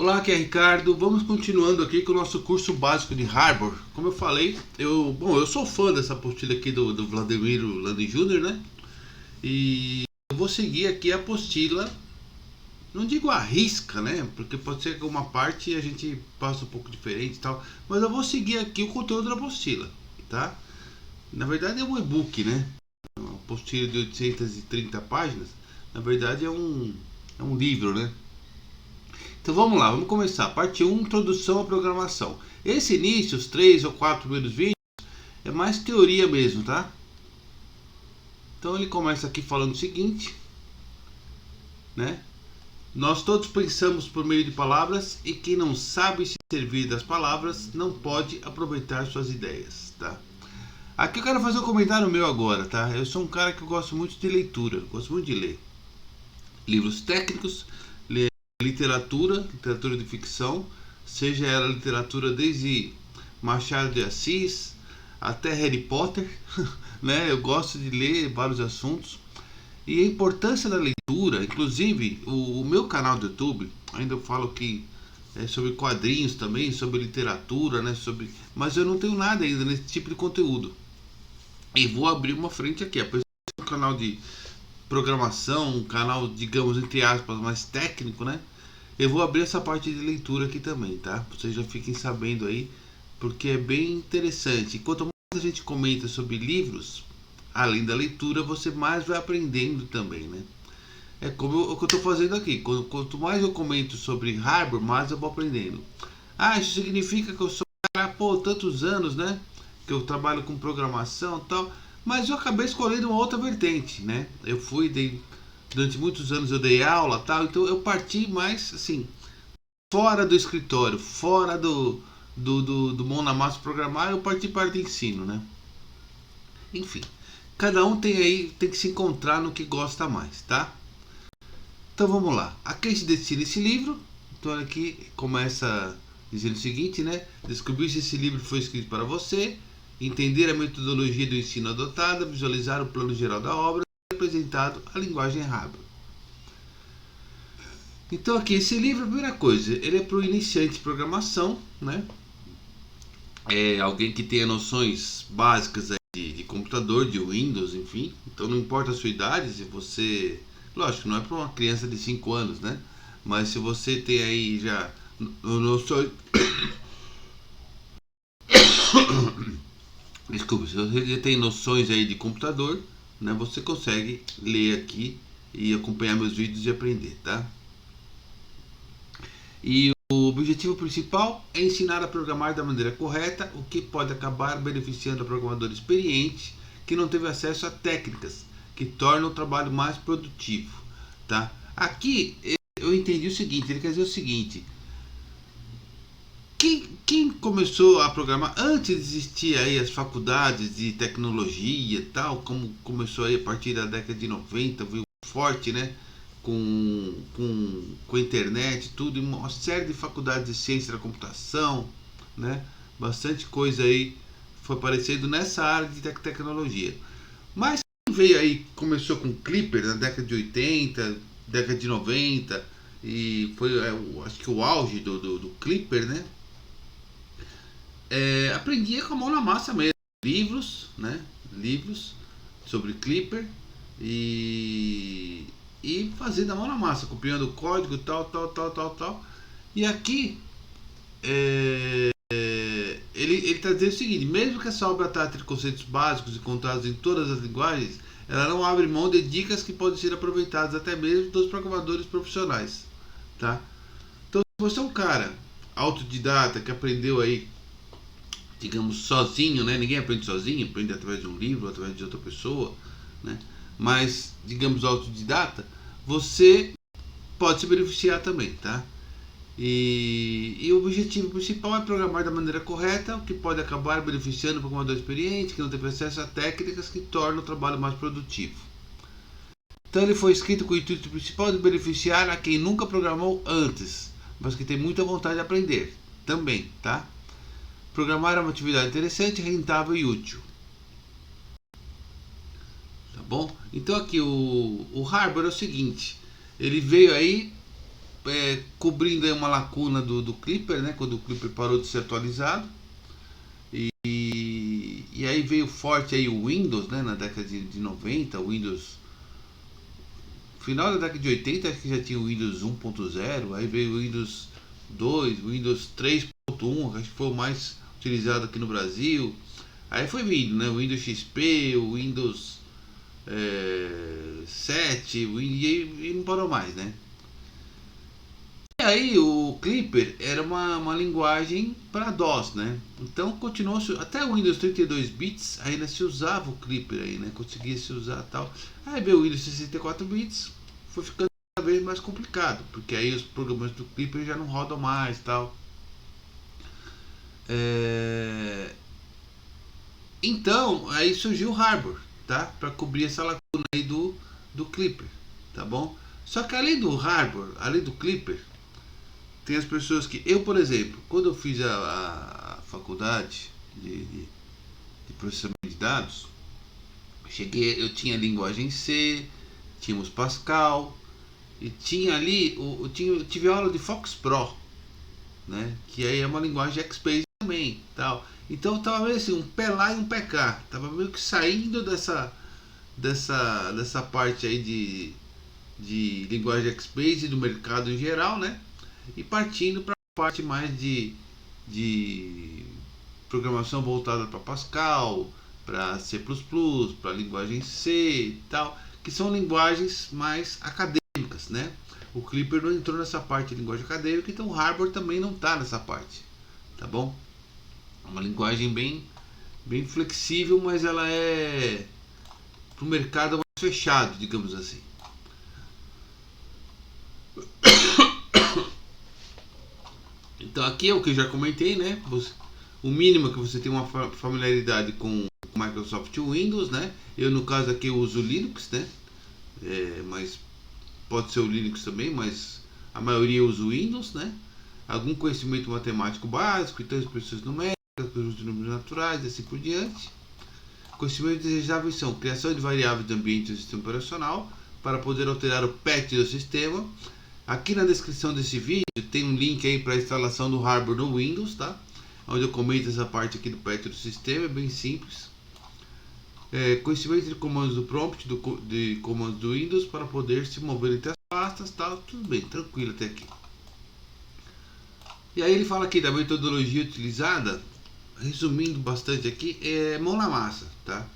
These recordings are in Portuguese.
Olá, aqui é Ricardo. Vamos continuando aqui com o nosso curso básico de Harbor. Como eu falei, eu sou fã dessa apostila aqui do Vladimir Landi Jr., né? E eu vou seguir aqui a apostila, não digo a risca, né? Porque pode ser que uma parte a gente passe um pouco diferente e tal, mas eu vou seguir aqui o conteúdo da apostila, tá? Na verdade é um e-book, né? Uma apostila de 830 páginas, na verdade é um livro, né? Então vamos lá, vamos começar. Parte 1, introdução à programação. Esse início, os 3 ou 4 primeiros vídeos, é mais teoria mesmo, tá? Então ele começa aqui falando o seguinte, né? Nós todos pensamos por meio de palavras e quem não sabe se servir das palavras não pode aproveitar suas ideias, tá? Aqui eu quero fazer um comentário meu agora, tá? Eu sou um cara que gosto muito de leitura, gosto muito de ler livros técnicos, ler literatura de ficção, seja ela literatura desde Machado de Assis até Harry Potter, né? Eu gosto de ler vários assuntos e a importância da leitura, inclusive o meu canal do YouTube, ainda eu falo que é sobre quadrinhos também, sobre literatura, né? Mas eu não tenho nada ainda nesse tipo de conteúdo. E vou abrir uma frente aqui, apesar de ser um canal de programação, um canal, digamos, entre aspas, mais técnico, né? Eu vou abrir essa parte de leitura aqui também, tá? Vocês já fiquem sabendo aí, porque é bem interessante. E quanto mais a gente comenta sobre livros, além da leitura, você mais vai aprendendo também, né? É como o que eu estou fazendo aqui. Quanto mais eu comento sobre Harbor, mais eu vou aprendendo. Ah, isso significa que eu sou tantos anos, né? Que eu trabalho com programação e tal. Mas eu acabei escolhendo uma outra vertente, né? Durante muitos anos eu dei aula tal, então eu parti mais assim, fora do escritório, fora do mão na massa programar, eu parti para de ensino, né? Enfim, cada um tem que se encontrar no que gosta mais, tá? Então vamos lá. A quem se destina esse livro? Então aqui começa dizendo o seguinte, né? Descobrir se esse livro foi escrito para você, entender a metodologia do ensino adotada, visualizar o plano geral da obra, apresentado a linguagem Harbor. Então aqui esse livro, a primeira coisa, ele é para o iniciante de programação, né? É alguém que tenha noções básicas de computador, de Windows, enfim. Então não importa a sua idade, se você... Lógico, não é para uma criança de 5 anos, né? Mas se você tem aí já noções... Desculpa, se você já tem noções aí de computador, né? Você consegue ler aqui e acompanhar meus vídeos e aprender, tá? E o objetivo principal é ensinar a programar da maneira correta, o que pode acabar beneficiando o programador experiente que não teve acesso a técnicas que tornam o trabalho mais produtivo, tá? Aqui eu entendi o seguinte, ele quer dizer o seguinte: quem começou a programar antes de existir aí as faculdades de tecnologia e tal, como começou aí a partir da década de 90, viu forte, né? Com a internet, tudo, uma série de faculdades de ciência da computação, né? Bastante coisa aí foi aparecendo nessa área de tecnologia. Mas quem veio aí, começou com Clipper na década de 80, década de 90, e foi, acho que o auge do Clipper, né? Aprendia com a mão na massa mesmo. Livros, né? Livros sobre Clipper e fazendo a mão na massa, copiando o código, tal. E aqui ele está dizendo o seguinte: mesmo que essa obra trate de conceitos básicos encontrados em todas as linguagens, ela não abre mão de dicas que podem ser aproveitadas até mesmo dos programadores profissionais, tá? Então, se você é um cara autodidata que aprendeu aí, digamos, sozinho, né? Ninguém aprende sozinho, aprende através de um livro, através de outra pessoa, né? Mas, digamos, autodidata, você pode se beneficiar também, tá? E o objetivo principal é programar da maneira correta, o que pode acabar beneficiando o programador experiente, que não teve acesso a técnicas que tornam o trabalho mais produtivo. Então ele foi escrito com o intuito principal de beneficiar a quem nunca programou antes, mas que tem muita vontade de aprender também, tá? Programar é uma atividade interessante, rentável e útil. Tá bom? Então aqui o Harbor é o seguinte, ele veio aí cobrindo aí uma lacuna do Clipper, né? Quando o Clipper parou de ser atualizado. E aí veio forte aí o Windows, né? Na década de 90, o Windows. Final da década de 80, acho que já tinha o Windows 1.0. Aí veio o Windows 2, o Windows 3.1, acho que foi o mais utilizado aqui no Brasil. Aí foi vindo, né? O Windows XP, o Windows 7, e não parou mais, né? E aí o Clipper era uma linguagem para DOS, né? Então continuou até o Windows 32 bits ainda se usava o Clipper aí, né? Conseguia se usar tal. Aí veio o Windows 64 bits, foi ficando cada vez mais complicado, porque aí os programas do Clipper já não rodam mais tal. Então aí surgiu o Harbor, tá? Para cobrir essa lacuna aí do Clipper, tá bom? Só que além do Harbor, além do Clipper, tem as pessoas que. Eu, por exemplo, quando eu fiz a faculdade de processamento de dados, eu tinha linguagem C, tínhamos Pascal, e tinha ali. Eu tive aula de Fox Pro, né? Que aí é uma linguagem XPath também. Tal. Então eu tava meio assim, um pé lá e um pé cá. Tava meio que saindo dessa parte aí de linguagem XPath do mercado em geral, né? E partindo para a parte mais de programação voltada para Pascal, para C++, para linguagem C e tal, que são linguagens mais acadêmicas, né? O Clipper não entrou nessa parte de linguagem acadêmica, então o Harbor também não está nessa parte, tá bom? É uma linguagem bem flexível, mas ela é para o mercado mais fechado, digamos assim. Então aqui é o que eu já comentei, né? O mínimo é que você tem uma familiaridade com Microsoft Windows, né? Eu no caso aqui eu uso Linux, né? Mas pode ser o Linux também, mas a maioria usa o Windows, né? Algum conhecimento matemático básico, então expressões numéricas, conjuntos de números naturais e assim por diante. Conhecimentos desejáveis são criação de variáveis de ambiente do sistema operacional para poder alterar o patch do sistema. Aqui na descrição desse vídeo tem um link aí para a instalação do Harbor no Windows, tá? Onde eu comento essa parte aqui do patch do sistema, é bem simples. Conhecimento de comandos do prompt, de comandos do Windows para poder se mover entre as pastas, tal, tudo bem, tranquilo até aqui. E aí ele fala aqui da metodologia utilizada, resumindo bastante aqui, é mão na massa, tá?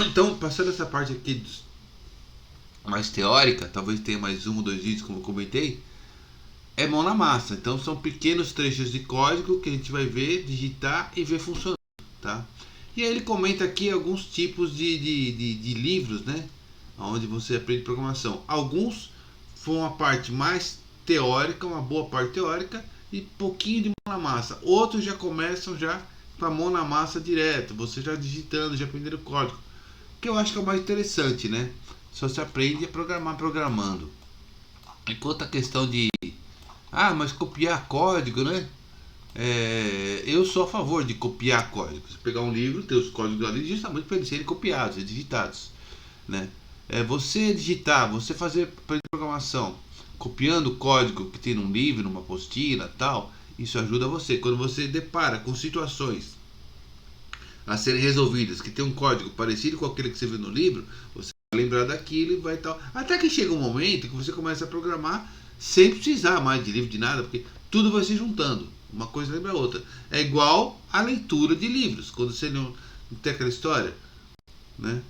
Então, passando essa parte aqui mais teórica, talvez tenha mais um ou dois vídeos como eu comentei, é mão na massa. Então são pequenos trechos de código que a gente vai ver, digitar e ver funcionando, tá? E aí ele comenta aqui alguns tipos de livros, né? Onde você aprende programação. Alguns foram uma parte mais teórica, uma boa parte teórica, e pouquinho de mão na massa. Outros já começam já com a mão na massa direto, você já digitando, já aprendendo código. Que eu acho que é o mais interessante, né? Só se aprende a programar programando. Enquanto a questão de mas copiar código, né? Eu sou a favor de copiar código. Você pegar um livro, ter os códigos ali justamente para eles serem copiados e digitados, né? Você digitar, você fazer programação copiando o código que tem num livro, numa apostila, tal, isso ajuda você. Quando você depara com situações a serem resolvidas que tem um código parecido com aquele que você viu no livro, você vai lembrar daquilo e vai tal. Até que chega um momento que você começa a programar sem precisar mais de livro de nada, porque tudo vai se juntando. Uma coisa lembra a outra. É igual a leitura de livros. Quando você não tem aquela história, né?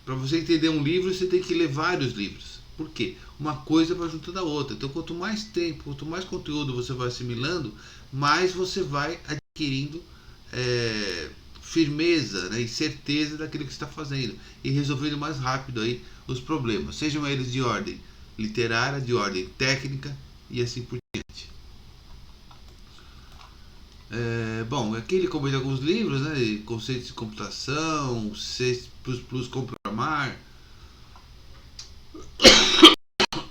Para você entender um livro, você tem que ler vários livros. Por quê? Uma coisa vai juntando a outra. Então, quanto mais tempo, quanto mais conteúdo você vai assimilando, mais você vai adquirindo firmeza, né, e certeza daquilo que está fazendo e resolvendo mais rápido aí os problemas, sejam eles de ordem literária, de ordem técnica e assim por diante. Bom, aqui ele comenta alguns livros, né, conceitos de computação, C++ como programar.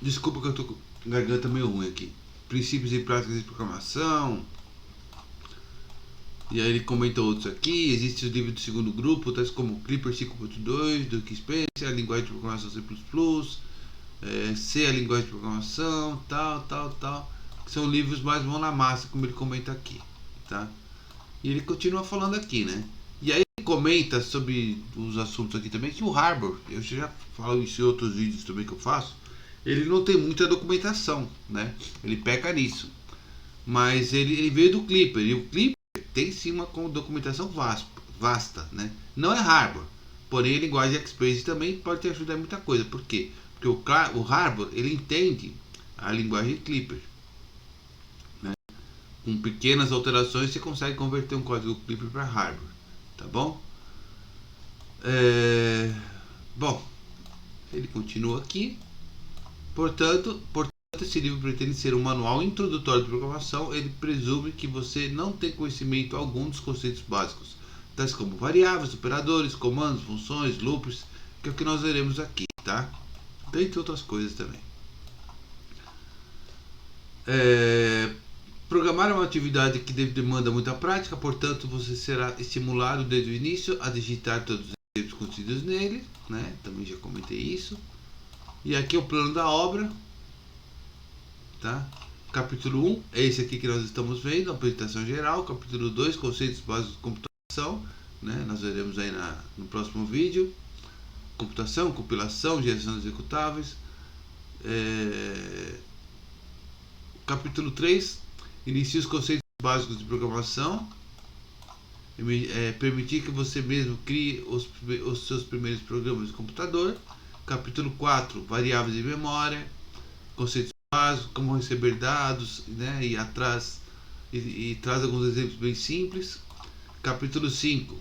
Desculpa que eu tô com garganta meio ruim aqui. Princípios e práticas de programação. E aí ele comenta outros aqui. Existe os livros do segundo grupo, tais como Clipper 5.2, do Keith Spencer, a linguagem de programação C++, C, a linguagem de programação, tal, que são livros mais mão na massa, como ele comenta aqui, tá? E ele continua falando aqui, né? E aí ele comenta sobre os assuntos aqui também, que o Harbor, eu já falo isso em outros vídeos também que eu faço, ele não tem muita documentação, né? Ele peca nisso. Mas ele veio do Clipper, e o Clipper tem sim uma documentação vasta, né? Não é Harbor, porém a linguagem Express também pode te ajudar em muita coisa. Por quê? Porque o Harbor, ele entende a linguagem Clipper, né? Com pequenas alterações você consegue converter um código Clipper para Harbor, tá bom? Bom, ele continua aqui. Portanto, esse livro pretende ser um manual introdutório de programação. Ele presume que você não tem conhecimento algum dos conceitos básicos, tais como variáveis, operadores, comandos, funções, loops, que é o que nós veremos aqui, tá? Dentre outras coisas também. Programar é uma atividade que demanda muita prática, portanto você será estimulado desde o início a digitar todos os exemplos contidos nele, né? Também já comentei isso. E aqui é o plano da obra, tá? Capítulo 1 é esse aqui que nós estamos vendo, apresentação geral. Capítulo 2, conceitos básicos de computação, né? Nós veremos aí no próximo vídeo. Computação, compilação, geração de executáveis. Capítulo 3, inicia os conceitos básicos de programação. Permitir que você mesmo crie os seus primeiros programas de computador. Capítulo 4, variáveis de memória, conceitos básicos, como receber dados, né? E traz alguns exemplos bem simples. Capítulo 5,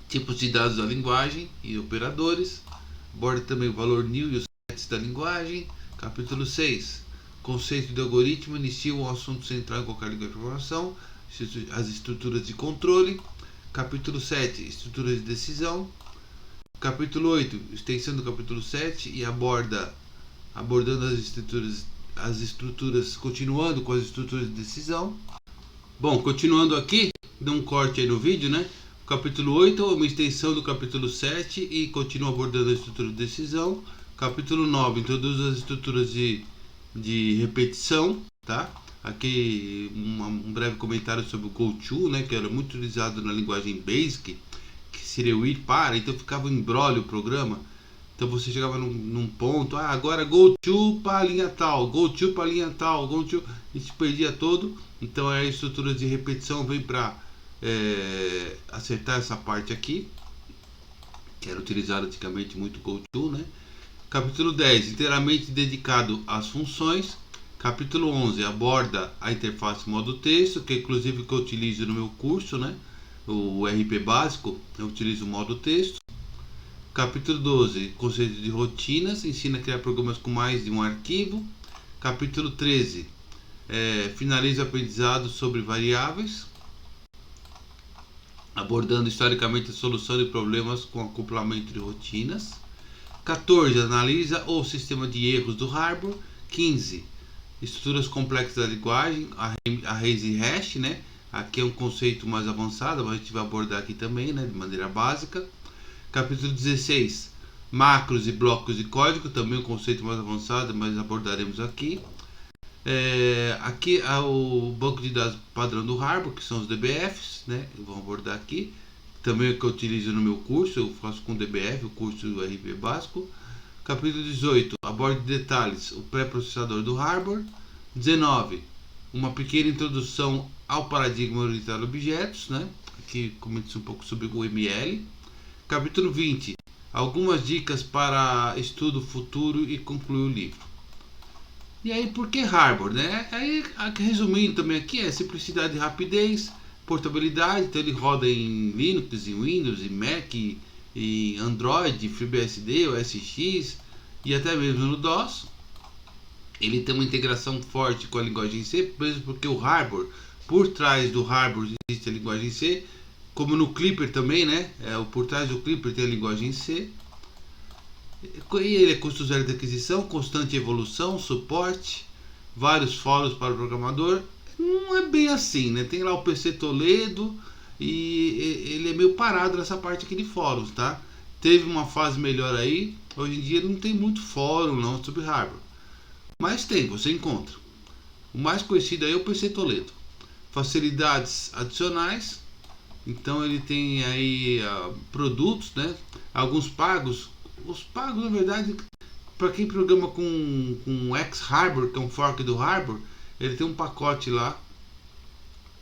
tipos de dados da linguagem e operadores. Aborda também o valor new e os sets da linguagem. Capítulo 6, conceito de algoritmo, inicia um assunto central em qualquer linguagem de programação, as estruturas de controle. Capítulo 7, estruturas de decisão. Capítulo 8, extensão do capítulo 7 e abordando as estruturas, continuando com as estruturas de decisão. Bom, continuando aqui, dá um corte aí no vídeo, né? O capítulo 8 é uma extensão do capítulo 7 e continua abordando a estrutura de decisão. Capítulo 9 introduz as estruturas de repetição, tá? Aqui um breve comentário sobre o GoTo, né? Que era muito utilizado na linguagem Basic, que seria o ir para, então ficava um embrólio o programa. Então você chegava num ponto, agora go to para a linha tal, go to para a linha tal, go to, e se perdia todo. Então a estrutura de repetição vem para acertar essa parte aqui, que era utilizado antigamente muito go to, né? Capítulo 10, inteiramente dedicado às funções. Capítulo 11 aborda a interface modo texto, que é inclusive que eu utilizo no meu curso, né? O RP básico, eu utilizo o modo texto. Capítulo 12, conceito de rotinas, ensina a criar programas com mais de um arquivo. Capítulo 13, finaliza o aprendizado sobre variáveis, abordando historicamente a solução de problemas com acoplamento de rotinas. 14, analisa o sistema de erros do Harbor. 15, estruturas complexas da linguagem, arrays e hash, né? Aqui é um conceito mais avançado, mas a gente vai abordar aqui também, né, de maneira básica. Capítulo 16, macros e blocos de código, também um conceito mais avançado, mas abordaremos aqui. Aqui há o banco de dados padrão do Harbor, que são os DBFs, né? Vamos abordar aqui. Também é o que eu utilizo no meu curso, eu faço com DBF, o curso do RP básico. Capítulo 18, aborda detalhes, o pré-processador do Harbor. 19, uma pequena introdução ao paradigma orientado a objetos, né? Aqui comenta um pouco sobre o ML. Capítulo 20, algumas dicas para estudo futuro e conclui o livro. E aí, por que Harbor, né? Aí, resumindo também aqui, é simplicidade e rapidez, portabilidade, então ele roda em Linux, em Windows, em Mac, em Android, FreeBSD, OS X e até mesmo no DOS. Ele tem uma integração forte com a linguagem C, mesmo porque o Harbor, por trás do Harbor existe a linguagem C, como no Clipper também, né? Por trás do Clipper tem a linguagem C. E ele é custo zero de aquisição, constante evolução, suporte, vários fóruns para o programador. Não é bem assim, né? Tem lá o PC Toledo e ele é meio parado nessa parte aqui de fóruns, tá? Teve uma fase melhor aí, Hoje em dia não tem muito fórum não sobre hardware, mas tem, você encontra. O mais conhecido aí é o PC Toledo. Facilidades adicionais, então ele tem aí produtos, né? Alguns pagos. Os pagos, na verdade, para quem programa com X-Harbor, que é um fork do Harbor, ele tem um pacote lá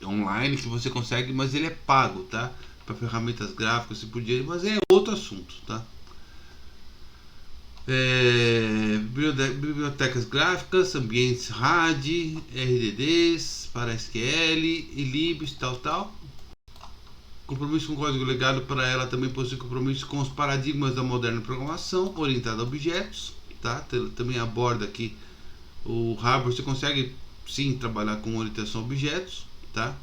online que você consegue, mas ele é pago, tá? Para ferramentas gráficas e por diante, mas é outro assunto, tá? Bibliotecas gráficas, ambientes RAD, RDDs para SQL e libs, tal. Compromisso com o código legado para ela também possui compromisso com os paradigmas da moderna programação orientada a objetos, tá? Também aborda aqui o Harbor, você consegue sim trabalhar com orientação a objetos, tá?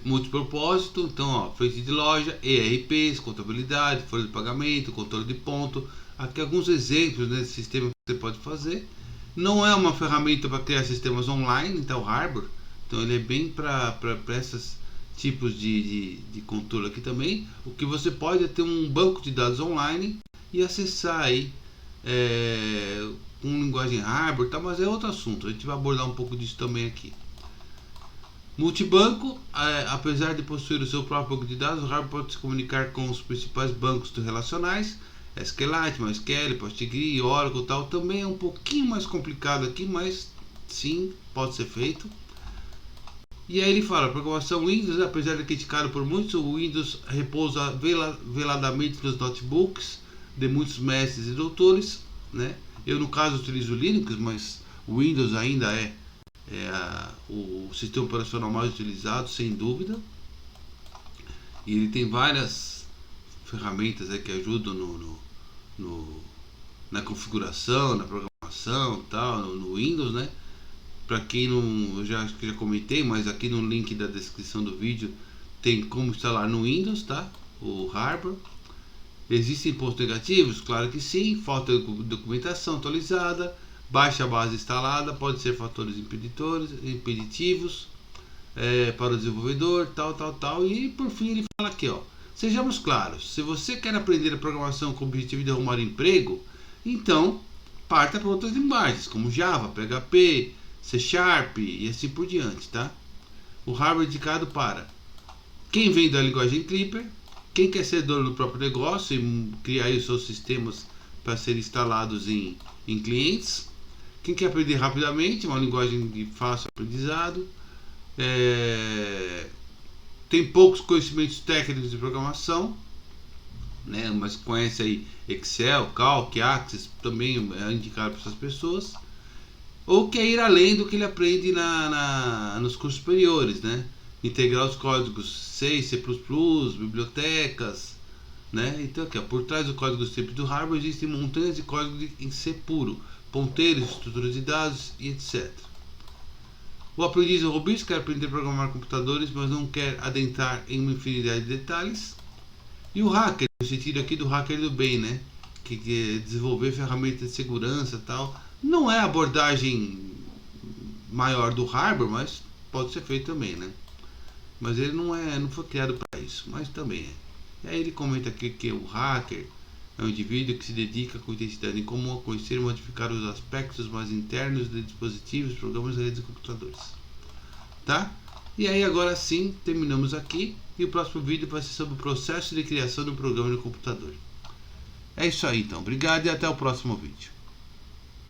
Multipropósito, então ó, frente de loja, ERPs, contabilidade, folha de pagamento, controle de ponto. Aqui alguns exemplos desse sistema que você pode fazer. Não é uma ferramenta para criar sistemas online, então o Harbor, então ele é bem para esses tipos de controle aqui também. O que você pode é ter um banco de dados online e acessar aí com linguagem Harbor, tá? Mas é outro assunto, a gente vai abordar um pouco disso também aqui. Multibanco, apesar de possuir o seu próprio banco de dados, o Harbor pode se comunicar com os principais bancos relacionais, SQLite, MySQL, PostgreSQL, Oracle, tal. Também é um pouquinho mais complicado aqui, mas sim, pode ser feito. E aí ele fala, programação Windows, apesar de criticado por muitos, o Windows repousa veladamente nos notebooks de muitos mestres e doutores, né? Eu no caso utilizo Linux, mas o Windows ainda é o sistema operacional mais utilizado, sem dúvida. E ele tem várias ferramentas que ajudam na configuração, na programação, tal, no Windows, né? Para quem não, eu já comentei, mas aqui no link da descrição do vídeo tem como instalar no Windows, tá? O Harbor. Existem pontos negativos? Claro que sim. Falta de documentação atualizada, baixa base instalada, pode ser fatores impeditivos para o desenvolvedor, tal. E por fim ele fala aqui, ó, sejamos claros, se você quer aprender a programação com o objetivo de arrumar emprego, então parta para outras linguagens, como Java, PHP, C Sharp e assim por diante, tá? O Harbor é indicado para quem vem da linguagem Clipper, quem quer ser dono do próprio negócio e criar aí os seus sistemas para serem instalados em clientes, quem quer aprender rapidamente, uma linguagem de fácil aprendizado, tem poucos conhecimentos técnicos de programação, né, mas conhece aí Excel, Calc, Access, também é indicado para essas pessoas, ou quer ir além do que ele aprende nos cursos superiores, né, integrar os códigos C, C++, bibliotecas, né? Então aqui, ó, por trás do código simples do Harbor existem montanhas de código em C puro, ponteiros, estruturas de dados e etc. O aprendiz robista quer aprender a programar computadores, mas não quer adentrar em uma infinidade de detalhes. E o hacker, no sentido aqui do hacker do bem, né? Que quer desenvolver ferramentas de segurança e tal. Não é a abordagem maior do Harbor, mas pode ser feito também, né? Mas ele não foi criado para isso, mas também é. E aí ele comenta aqui que o hacker é um indivíduo que se dedica com intensidade em comum a conhecer e modificar os aspectos mais internos de dispositivos, programas e redes de computadores. Tá? E aí agora sim, terminamos aqui. E o próximo vídeo vai ser sobre o processo de criação de um programa no computador. É isso aí então. Obrigado e até o próximo vídeo.